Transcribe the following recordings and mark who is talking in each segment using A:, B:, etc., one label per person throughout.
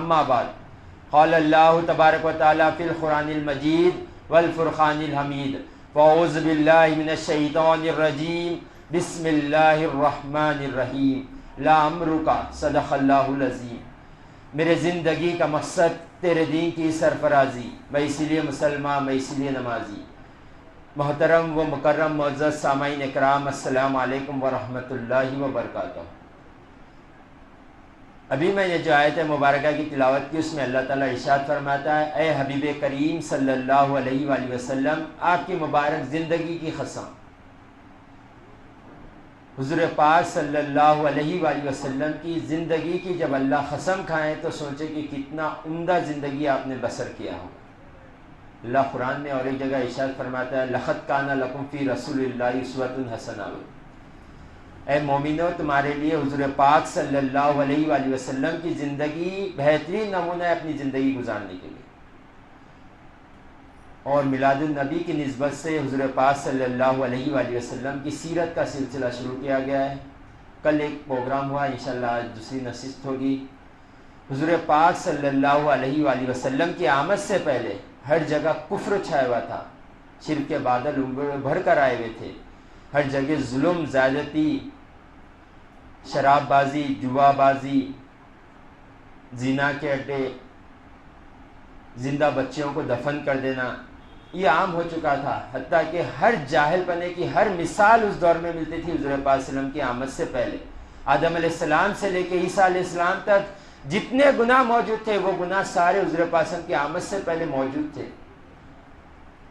A: اما بعد قال اللہ تبارک و تعالی فی القرآن المجید والفرقان الحمید فاعوذ باللہ من الشیطان الرجیم بسم اللہ الرحمن الرحیم لعمرک صدق اللہ العظیم۔ میرے زندگی کا مقصد تیرے دین کی سرفرازی، میں اسی لیے مسلمان، میں اسی لیے نمازی۔ محترم و مکرم معزز سامعین اکرام، السلام علیکم ورحمۃ اللہ وبرکاتہ۔ ابھی میں نے جو آیت مبارکہ کی تلاوت کی، اس میں اللہ تعالیٰ ارشاد فرماتا ہے، اے حبیب کریم صلی اللہ علیہ وآلہ وسلم، آپ کی مبارک زندگی کی قسم۔ حضور پاک صلی اللہ علیہ وآلہ وسلم کی زندگی کی جب اللہ قسم کھائیں تو سوچے کہ کتنا عمدہ زندگی آپ نے بسر کیا ہو۔ اللہ قرآن میں اور ایک جگہ ارشاد فرماتا ہے، لقد کان لکم فی رسول اللہ اسوۃ حسنہ، اے مومنو تمہارے لیے حضور پاک صلی اللہ علیہ وآلہ وسلم کی زندگی بہترین نمونہ ہے اپنی زندگی گزارنے کے لیے۔ اور میلاد النبی کی نسبت سے حضور پاک صلی اللہ علیہ وآلہ وسلم کی سیرت کا سلسلہ شروع کیا گیا ہے۔ کل ایک پروگرام ہوا، انشاءاللہ آج دوسری نشست ہوگی۔ حضور پاک صلی اللہ علیہ وآلہ وسلم کی آمد سے پہلے ہر جگہ کفر چھایا ہوا تھا، شرک کے بادل بھر کر آئے ہوئے تھے، ہر جگہ ظلم، زیادتی، شراب بازی، جوا بازی، زنا کے اڈے، زندہ بچیوں کو دفن کر دینا، یہ عام ہو چکا تھا۔ حتیٰ کہ ہر جاہل پنے کی ہر مثال اس دور میں ملتی تھی۔ حضور پاک صلی اللہ علیہ وسلم کی آمد سے پہلے آدم علیہ السلام سے لے کے عیسیٰ علیہ السلام تک جتنے گناہ موجود تھے وہ گناہ سارے حضور پاک صلی اللہ علیہ وسلم کی آمد سے پہلے موجود تھے۔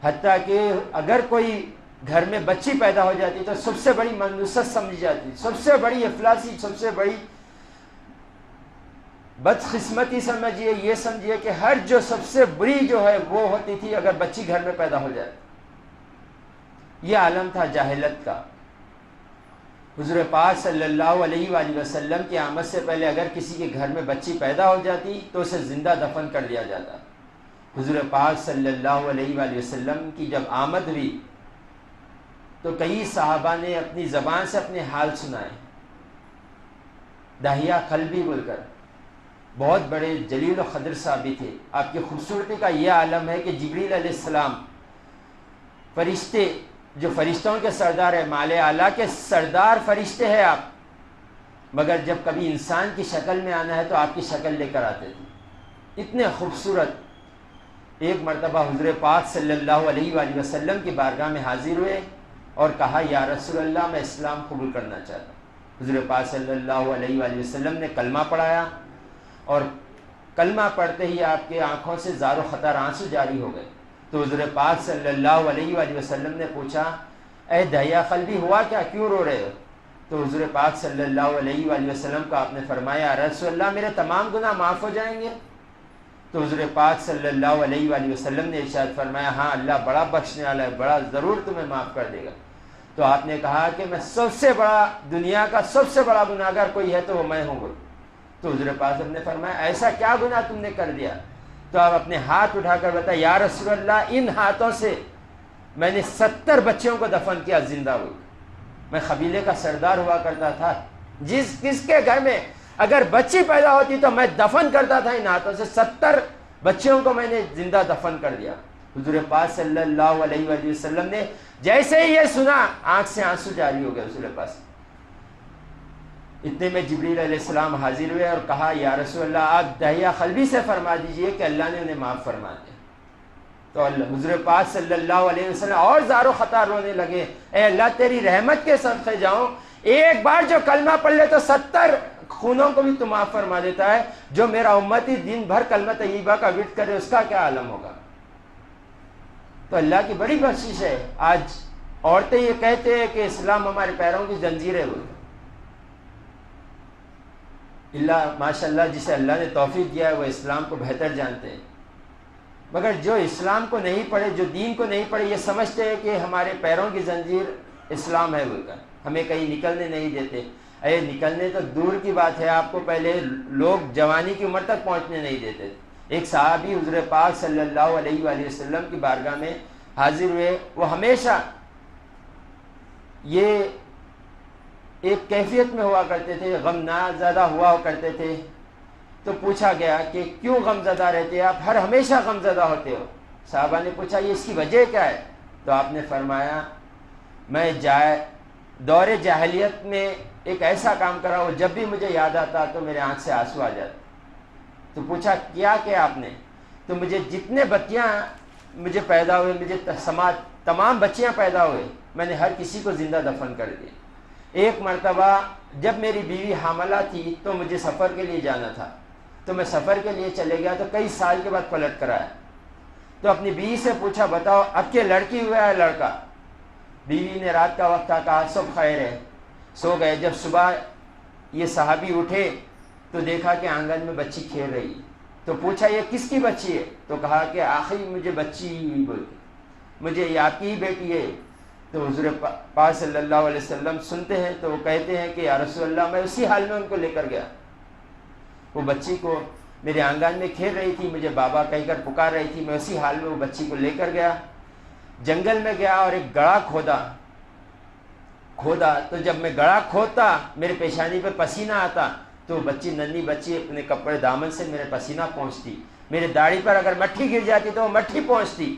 A: حتیٰ کہ اگر کوئی گھر میں بچی پیدا ہو جاتی تو سب سے بڑی منوست سمجھی جاتی، سب سے بڑی افلاسی، سب سے بڑی بدقسمتی سمجھیے، یہ سمجھیے کہ ہر جو سب سے بری جو ہے وہ ہوتی تھی اگر بچی گھر میں پیدا ہو جائے۔ یہ عالم تھا جاہلت کا۔ حضور پاک صلی اللہ علیہ وآلہ وسلم کی آمد سے پہلے اگر کسی کے گھر میں بچی پیدا ہو جاتی تو اسے زندہ دفن کر دیا جاتا۔ حضور پاک صلی اللہ علیہ وآلہ وسلم کی جب آمد ہوئی تو کئی صحابہ نے اپنی زبان سے اپنے حال سنائے، داہیہ قلبی بول کر۔ بہت بڑے جلیل و قدر صحابی تھے۔ آپ کی خوبصورتی کا یہ عالم ہے کہ جبریل علیہ السلام فرشتے، جو فرشتوں کے سردار ہیں، مال اعلیٰ کے سردار فرشتے ہیں آپ، مگر جب کبھی انسان کی شکل میں آنا ہے تو آپ کی شکل لے کر آتے تھے، اتنے خوبصورت۔ ایک مرتبہ حضور پاک صلی اللہ علیہ وآلہ وسلم کی بارگاہ میں حاضر ہوئے اور کہا، یا رسول اللہ میں اسلام قبول کرنا چاہتا ہوں۔ حضور پاک صلی اللہ علیہ وآلہ وسلم نے کلمہ پڑھایا اور کلمہ پڑھتے ہی آپ کے آنکھوں سے زار و خطر آنسو جاری ہو گئے۔ تو حضور پاک صلی اللہ علیہ وآلہ وسلم نے پوچھا، اے داہیہ قلبی ہوا کیا، کیوں رو رہے ہو؟ تو حضور پاک صلی اللہ علیہ وآلہ وسلم کو آپ نے فرمایا، رسول اللہ میرے تمام گناہ معاف ہو جائیں گے؟ تو حضور پاک صلی اللہ علیہ وآلہ وسلم نے ارشاد فرمایا، ہاں اللہ بڑا بخشنے والا ہے، بڑا ضرور تمہیں معاف کر دے گا۔ تو آپ نے کہا کہ میں سب سے بڑا، دنیا کا سب سے بڑا گناہگار کوئی ہے تو وہ میں ہوں گا۔ تو حضور پاک نے فرمایا، ایسا کیا گناہ تم نے کر دیا؟ تو آپ اپنے ہاتھ اٹھا کر بتائیں، یا رسول اللہ ان ہاتھوں سے میں نے 70 بچیوں کو دفن کیا زندہ ہوئی۔ میں قبیلے کا سردار ہوا کرتا تھا، کس کے گھر میں اگر بچی پیدا ہوتی تو میں دفن کرتا تھا ان ہاتھوں سے، 70 بچیوں کو میں نے زندہ دفن کر دیا۔ حضور پاک صلی اللہ علیہ وآلہ وسلم نے جیسے ہی یہ سنا آنکھ سے آنسو جاری ہو گئے حضور پاس۔ اتنے میں جبریل علیہ السلام حاضر ہوئے اور کہا، یا رسول اللہ آپ داہیہ قلبی سے فرما دیجئے کہ اللہ نے انہیں معاف فرما دیا۔ تو حضور پاک صلی اللہ علیہ وسلم اور زار و خطا رونے لگے، اے اللہ تیری رحمت کے صدقے جاؤں، ایک بار جو کلمہ پڑھ لے تو 70 خونوں کو بھی تو معاف فرما دیتا ہے۔ جو میرا امتی دن بھر کلمہ طیبہ کا ورد کرے اس کا کیا عالم ہوگا؟ تو اللہ کی بڑی بخشش ہے۔ آج عورتیں یہ کہتے ہیں کہ اسلام ہمارے پیروں کی زنجیر ہے، اللہ ماشاءاللہ جسے اللہ نے توفیق دیا ہے وہ اسلام کو بہتر جانتے ہیں، مگر جو اسلام کو نہیں پڑھے، جو دین کو نہیں پڑھے، یہ سمجھتے ہیں کہ ہمارے پیروں کی زنجیر اسلام ہے بول کر ہمیں کہیں نکلنے نہیں دیتے۔ اے نکلنے تو دور کی بات ہے، آپ کو پہلے لوگ جوانی کی عمر تک پہنچنے نہیں دیتے۔ ایک صحابی حضور پاک صلی اللہ علیہ وآلہ وسلم کی بارگاہ میں حاضر ہوئے، وہ ہمیشہ یہ ایک کیفیت میں ہوا کرتے تھے، غم زدہ ہوا کرتے تھے تو پوچھا گیا کہ کیوں غمزدہ رہتے ہیں آپ، ہر ہمیشہ غمزدہ ہوتے ہو؟ صحابہ نے پوچھا یہ اس کی وجہ کیا ہے؟ تو آپ نے فرمایا میں دور جاہلیت میں ایک ایسا کام کرا ہوں جب بھی مجھے یاد آتا تو میرے آنکھ سے آنسو آ جاتے۔ تو پوچھا کیا آپ نے؟ تو مجھے جتنے بچیاں مجھے پیدا ہوئے، مجھے تمام بچیاں پیدا ہوئے، میں نے ہر کسی کو زندہ دفن کر دیا۔ ایک مرتبہ جب میری بیوی حاملہ تھی تو مجھے سفر کے لیے جانا تھا، تو میں سفر کے لیے چلے گیا، تو کئی سال کے بعد پلٹ کر آیا۔ تو اپنی بیوی سے پوچھا بتاؤ اب کہ لڑکی ہوا ہے لڑکا؟ بیوی نے رات کا وقت تھا، کہا سب خیر ہے، سو گئے۔ جب صبح یہ صحابی اٹھے تو دیکھا کہ آنگن میں بچی کھیل رہی، تو پوچھا یہ کس کی بچی ہے؟ تو کہا کہ آخری مجھے بچی ہوئی بول کے مجھے یہ آپ کی ہی بیٹی ہے۔ تو حضور پاک صلی اللہ علیہ وسلم سنتے ہیں تو وہ کہتے ہیں کہ یا رسول اللہ میں اسی حال میں ان کو لے کر گیا، وہ بچی کو میرے آنگن میں کھیل رہی تھی، مجھے بابا کہہ کر پکار رہی تھی، میں اسی حال میں وہ بچی کو لے کر گیا، جنگل میں گیا اور ایک گڑھا کھودا تو جب میں گڑھا کھودتا میرے پیشانی پہ پسینہ آتا تو بچی ننھی بچی اپنے کپڑے دامن سے میرے پسینہ پہنچتی، میرے داڑھی پر اگر مٹھی گر جاتی تو وہ مٹھی پہنچتی۔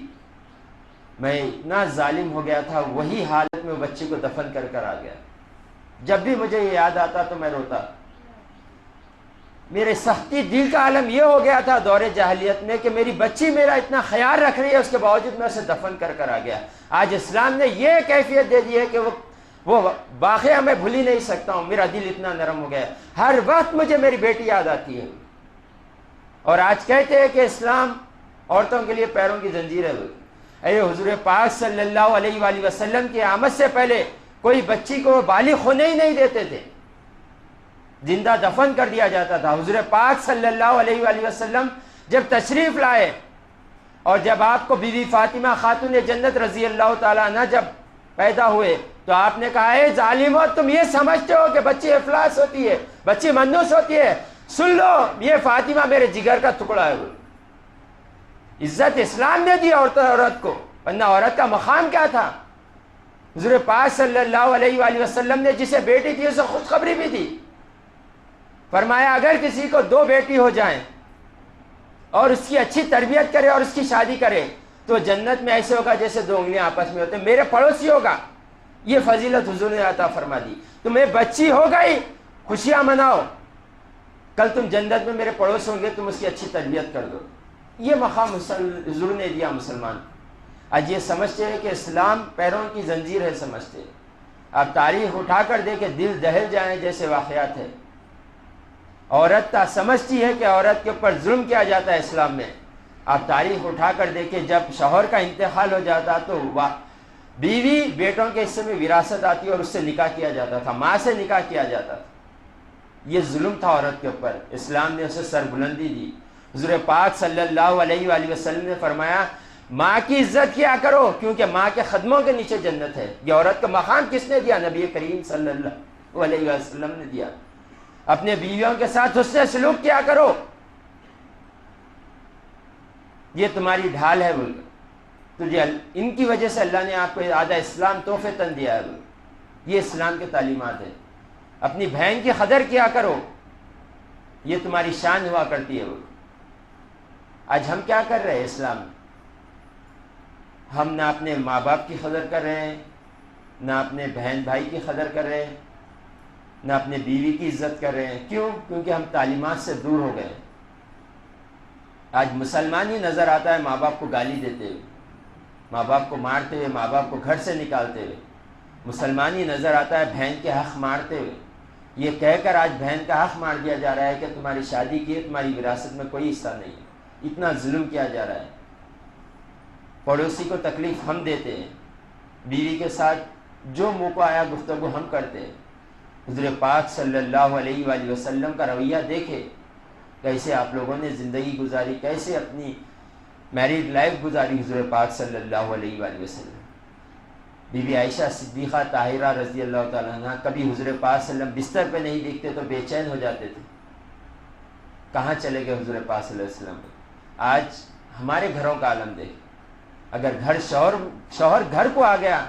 A: میں اتنا ظالم ہو گیا تھا، وہی حالت میں وہ بچی کو دفن کر کر آ گیا۔ جب بھی مجھے یہ یاد آتا تو میں روتا۔ میرے سختی دل کا عالم یہ ہو گیا تھا دور جاہلیت میں کہ میری بچی میرا اتنا خیال رکھ رہی ہے، اس کے باوجود میں اسے دفن کر کر آ گیا۔ آج اسلام نے یہ کیفیت دے دی ہے کہ وہ واقعہ میں بھول ہی نہیں سکتا ہوں، میرا دل اتنا نرم ہو گیا، ہر وقت مجھے میری بیٹی یاد آتی ہے۔ اور آج کہتے ہیں کہ اسلام عورتوں کے لیے پیروں کی زنجیر ہے۔ اے حضور پاک صلی اللہ علیہ وآلہ وسلم کی آمد سے پہلے کوئی بچی کو بالغ ہونے ہی نہیں دیتے تھے، زندہ دفن کر دیا جاتا تھا۔ حضور پاک صلی اللہ علیہ وآلہ وسلم جب تشریف لائے اور جب آپ کو بی بی فاطمہ خاتون جنت رضی اللہ تعالیٰ عنہ جب پیدا ہوئے تو آپ نے کہا اے ظالمو تم یہ سمجھتے ہو کہ بچی افلاس ہوتی ہے، بچی منوس ہوتی ہے؟ سن لو یہ فاطمہ میرے جگر کا ٹکڑا ہے۔ عزت اسلام نے دی عورت کو، ورنہ عورت کا مقام کیا تھا؟ حضور پاک صلی اللہ علیہ وآلہ وسلم نے جسے بیٹی تھی اسے خوشخبری بھی دی، فرمایا اگر کسی کو 2 بیٹی ہو جائیں اور اس کی اچھی تربیت کرے اور اس کی شادی کرے تو جنت میں ایسے ہوگا جیسے 2 انگلیاں آپس میں ہوتے ہیں، میرے پڑوسی ہوگا۔ یہ فضیلت حضور نے عطا فرما دی۔ تمہیں بچی ہو گئی خوشیاں مناؤ، کل تم جنت میں میرے پڑوس ہوں گے، تم اس کی اچھی تربیت کر دو۔ یہ مقام حضور نے دیا مسلمان۔ آج یہ سمجھتے ہیں کہ اسلام پیروں کی زنجیر ہے، سمجھتے ہیں۔ آپ تاریخ اٹھا کر دیکھیں دل دہل جائیں جیسے واقعات ہے۔ عورت سمجھتی ہے کہ عورت کے اوپر ظلم کیا جاتا ہے اسلام میں۔ آپ تاریخ اٹھا کر دیکھیں جب شوہر کا انتقال ہو جاتا تو بیوی بیٹوں کے حصے میں وراثت آتی اور اس سے نکاح کیا جاتا تھا، ماں سے نکاح کیا جاتا تھا۔ یہ ظلم تھا عورت کے اوپر، اسلام نے اسے سربلندی دی۔ حضور پاک صلی اللہ علیہ وآلہ وسلم نے فرمایا ماں کی عزت کیا کرو کیونکہ ماں کے قدموں کے نیچے جنت ہے۔ یہ عورت کا مقام کس نے دیا؟ نبی کریم صلی اللہ علیہ وسلم نے دیا۔ اپنے بیویوں کے ساتھ حسن سلوک کیا کرو، یہ تمہاری ڈھال ہے بول تجھے، ان کی وجہ سے اللہ نے آپ کو آدھا اسلام تحفے تن دیا ہے بول۔ یہ اسلام کی تعلیمات ہے۔ اپنی بہن کی قدر کیا کرو، یہ تمہاری شان ہوا کرتی ہے بول۔ آج ہم کیا کر رہے ہیں اسلام میں؟ ہم نہ اپنے ماں باپ کی قدر کر رہے ہیں، نہ اپنے بہن بھائی کی قدر کر رہے ہیں، نہ اپنے بیوی کی عزت کر رہے ہیں۔ کیوں؟ کیونکہ ہم تعلیمات سے دور ہو گئے۔ آج مسلمان ہی نظر آتا ہے ماں باپ کو گالی دیتے ہوئے، ماں باپ کو مارتے ہوئے، ماں باپ کو گھر سے نکالتے ہوئے۔ مسلمان ہی نظر آتا ہے بہن کے حق مارتے ہوئے۔ یہ کہہ کر آج بہن کا حق مار دیا جا رہا ہے کہ تمہاری شادی کی ہے، تمہاری وراثت میں کوئی حصہ نہیں ہے۔ اتنا ظلم کیا جا رہا ہے۔ پڑوسی کو تکلیف ہم دیتے ہیں، بیوی کے ساتھ جو منہ کو آیا گفتگو ہم کرتے ہیں۔ حضور پاک صلی اللہ علیہ وآلہ وسلم کا رویہ دیکھے، کیسے آپ لوگوں نے زندگی گزاری، کیسے اپنی میریڈ لائف گزاری حضور پاک صلی اللہ علیہ وآلہ وسلم۔ بی بی عائشہ صدیقہ طاہرہ رضی اللہ تعالیٰ عنہ کبھی حضور پاک صلی اللہ علیہ وسلم بستر پہ نہیں دیکھتے تو بے چین ہو جاتے تھے، کہاں چلے گئے حضور پاک صلی اللہ علیہ وسلم۔ آج ہمارے گھروں کا عالم دیکھ، اگر شوہر گھر کو آ گیا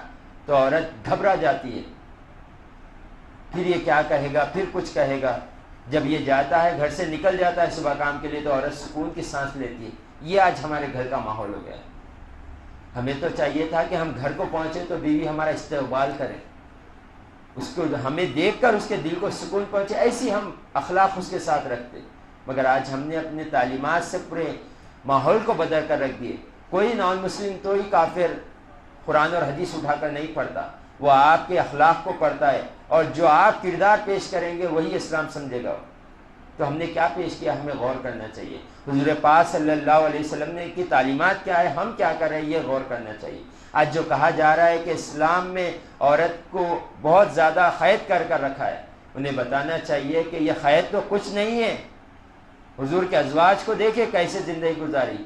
A: تو عورت گھبرا جاتی ہے، پھر یہ کیا کہے گا، پھر کچھ کہے گا۔ جب یہ جاتا ہے گھر سے نکل جاتا ہے صبح کام کے لیے تو عورت سکون کی سانس لیتی ہے. یہ آج ہمارے گھر کا ماحول ہو گیا ہے. ہمیں تو چاہیے تھا کہ ہم گھر کو پہنچے تو بیوی ہمارا استقبال کرے, اس کو ہمیں دیکھ کر اس کے دل کو سکون پہنچے, ایسی ہم اخلاق اس کے ساتھ رکھتے. مگر آج ہم نے اپنے تعلیمات سے پورے ماحول کو بدل کر رکھ دیے. کوئی نان مسلم تو ہی کافر قرآن اور حدیث اٹھا کر نہیں پڑھتا, وہ آپ کے اخلاق کو پڑھتا ہے, اور جو آپ کردار پیش کریں گے وہی اسلام سمجھے گا. تو ہم نے کیا پیش کیا, ہمیں غور کرنا چاہیے. حضور پاک صلی اللہ علیہ وسلم نے کی تعلیمات کیا ہے, ہم کیا کر رہے ہیں, یہ غور کرنا چاہیے. آج جو کہا جا رہا ہے کہ اسلام میں عورت کو بہت زیادہ قید کر رکھا ہے, انہیں بتانا چاہیے کہ یہ قید تو کچھ نہیں ہے. حضور کے ازواج کو دیکھے کیسے زندگی گزاری,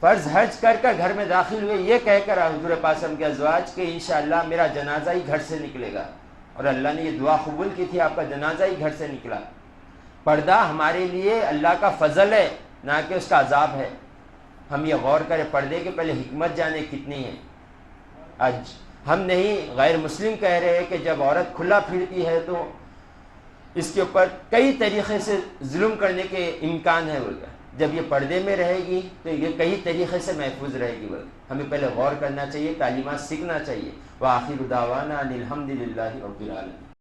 A: فرض حج کر گھر میں داخل ہوئے یہ کہہ کر حضور پاک کے ازواج کہ انشاءاللہ میرا جنازہ ہی گھر سے نکلے گا, اور اللہ نے یہ دعا قبول کی تھی, آپ کا جنازہ ہی گھر سے نکلا. پردہ ہمارے لیے اللہ کا فضل ہے, نہ کہ اس کا عذاب ہے. ہم یہ غور کریں, پردے کے پہلے حکمت جانے کتنی ہے. آج ہم نہیں غیر مسلم کہہ رہے ہیں کہ جب عورت کھلا پھرتی ہے تو اس کے اوپر کئی طریقے سے ظلم کرنے کے امکان ہے. بول کر جب یہ پردے میں رہے گی تو یہ کئی طریقے سے محفوظ رہے گی. بول ہمیں پہلے غور کرنا چاہیے, تعلیمات سیکھنا چاہیے. وآخر دعوانا ان الحمد للہ رب العالمین.